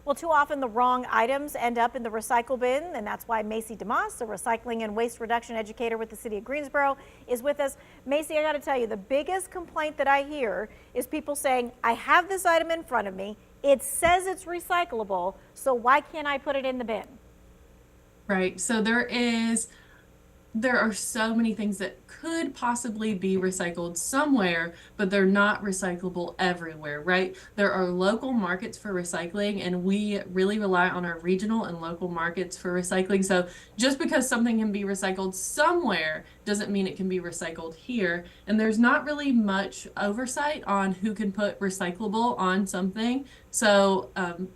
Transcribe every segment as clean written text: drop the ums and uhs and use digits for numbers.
Well, too often the wrong items end up in the recycle bin, and that's why Macy DeMoss, a recycling and waste reduction educator with the city of Greensboro, is with us. Macy, I got to tell you, the biggest complaint that I hear is people saying, I have this item in front of me, it says it's recyclable, so why can't I put it in the bin? Right. So there are so many things that could possibly be recycled somewhere, but they're not recyclable everywhere, right? There are local markets for recycling, and we really rely on our regional and local markets for recycling. So just because something can be recycled somewhere doesn't mean it can be recycled here. And there's not really much oversight on who can put recyclable on something. So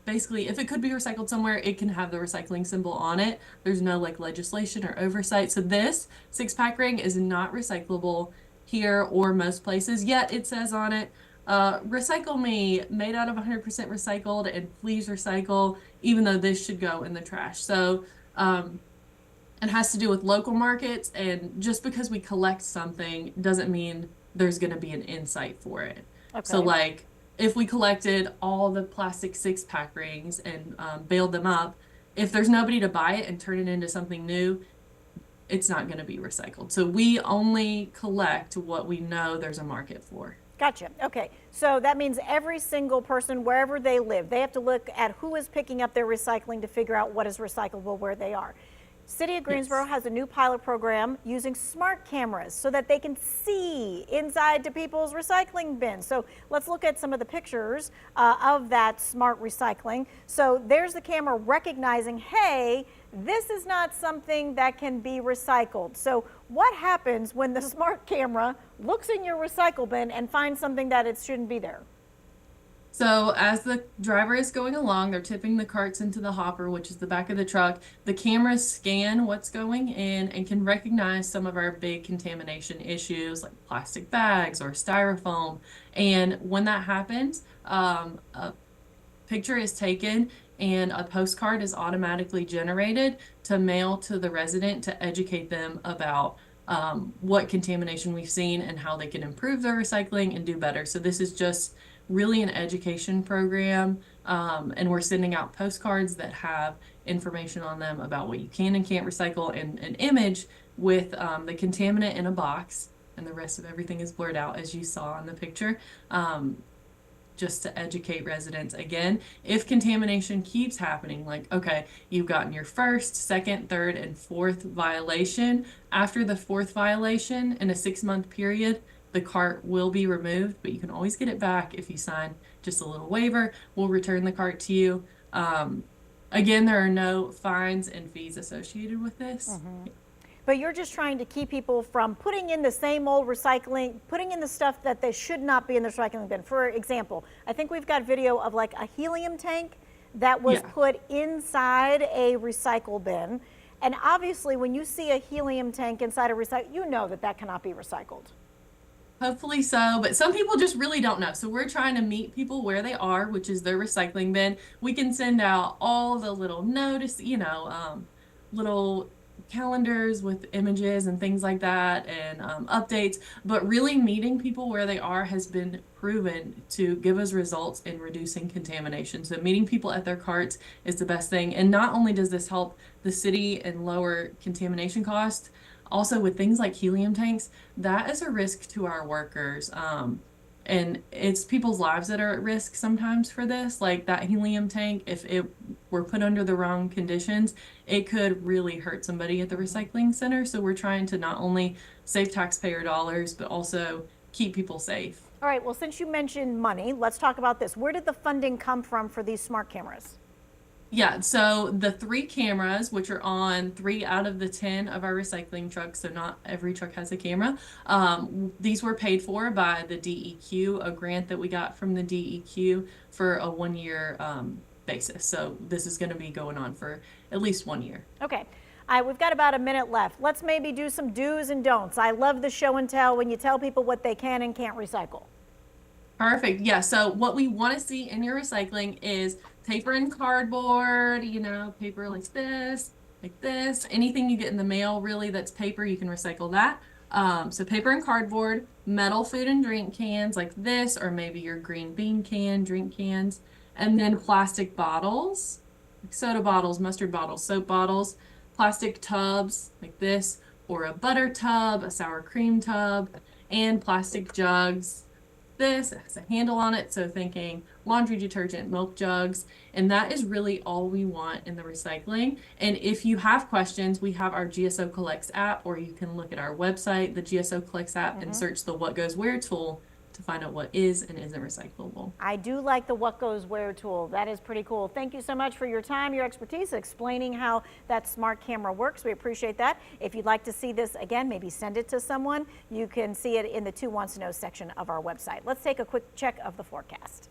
basically, if it could be recycled somewhere, it can have the recycling symbol on it. There's no like legislation or oversight. So this 6-pack ring is not recyclable here or most places, yet it says on it, recycle me, made out of 100% recycled, and please recycle, even though this should go in the trash. So it has to do with local markets, and just because we collect something doesn't mean there's going to be an insight for it. So, Okay. like, if we collected all the plastic 6-pack rings and baled them up, if there's nobody to buy it and turn it into something new, it's not going to be recycled. So we only collect what we know there's a market for. Gotcha. Okay. So that means every single person, wherever they live, they have to look at who is picking up their recycling to figure out what is recyclable where they are. City of Greensboro Yes. has a new pilot program using smart cameras so that they can see inside to people's recycling bins. So let's look at some of the pictures of that smart recycling. So there's the camera recognizing, hey, this is not something that can be recycled. So what happens when the smart camera looks in your recycle bin and finds something that it shouldn't be there? So as the driver is going along, they're tipping the carts into the hopper, which is the back of the truck. The cameras scan what's going in and can recognize some of our big contamination issues like plastic bags or styrofoam. And when that happens, a picture is taken and a postcard is automatically generated to mail to the resident to educate them about what contamination we've seen and how they can improve their recycling and do better. So this is just really an education program, and we're sending out postcards that have information on them about what you can and can't recycle, and an image with the contaminant in a box, and the rest of everything is blurred out as you saw in the picture. Just to educate residents again, if contamination keeps happening, like, okay, you've gotten your first, second, third, and fourth violation. After the fourth violation in a 6-month period, the cart will be removed, but you can always get it back if you sign just a little waiver. We'll return the cart to you. Again, there are no fines and fees associated with this. But you're just trying to keep people from putting in the same old recycling, putting in the stuff that they should not be in the recycling bin. For example, I think we've got video of like a helium tank that was Yeah. put inside a recycle bin. And obviously, when you see a helium tank inside a recycle, you know that that cannot be recycled. Hopefully so, but some people just really don't know. So we're trying to meet people where they are, which is their recycling bin. We can send out all the little notice, little calendars with images and things like that, and updates. But really meeting people where they are has been proven to give us results in reducing contamination. So meeting people at their carts is the best thing. And not only does this help the city and lower contamination costs, also with things like helium tanks, that is a risk to our workers. And it's people's lives that are at risk sometimes for this. Like that helium tank, if it were put under the wrong conditions, it could really hurt somebody at the recycling center. So we're trying to not only save taxpayer dollars, but also keep people safe. All right, well, since you mentioned money, let's talk about this. Where did the funding come from for these smart cameras? Yeah, so the 3 cameras, which are on 3 out of the 10 of our recycling trucks, so not every truck has a camera, these were paid for by the DEQ, a grant that we got from the DEQ for a 1-year basis. So this is going to be going on for at least 1 year. Okay. All right, we've got about a minute left. Let's maybe do some do's and don'ts. I love the show and tell when you tell people what they can and can't recycle. Perfect. Yeah. So what we want to see in your recycling is paper and cardboard, paper like this, anything you get in the mail, really, that's paper, you can recycle that. So paper and cardboard, metal food and drink cans like this, or maybe your green bean can, drink cans, And then plastic bottles, like soda bottles, mustard bottles, soap bottles, plastic tubs like this, or a butter tub, a sour cream tub, and plastic jugs. This it has a handle on it, so thinking laundry detergent, milk jugs, and that is really all we want in the recycling. And if you have questions, we have our GSO Collects app, or you can look at our website, the GSO Collects app, and search the What Goes Where tool to find out what is and isn't recyclable. I do like the What Goes Where tool. That is pretty cool. Thank you so much for your time, your expertise, explaining how that smart camera works. We appreciate that. If you'd like to see this again, maybe send it to someone. You can see it in the Who Wants to Know section of our website. Let's take a quick check of the forecast.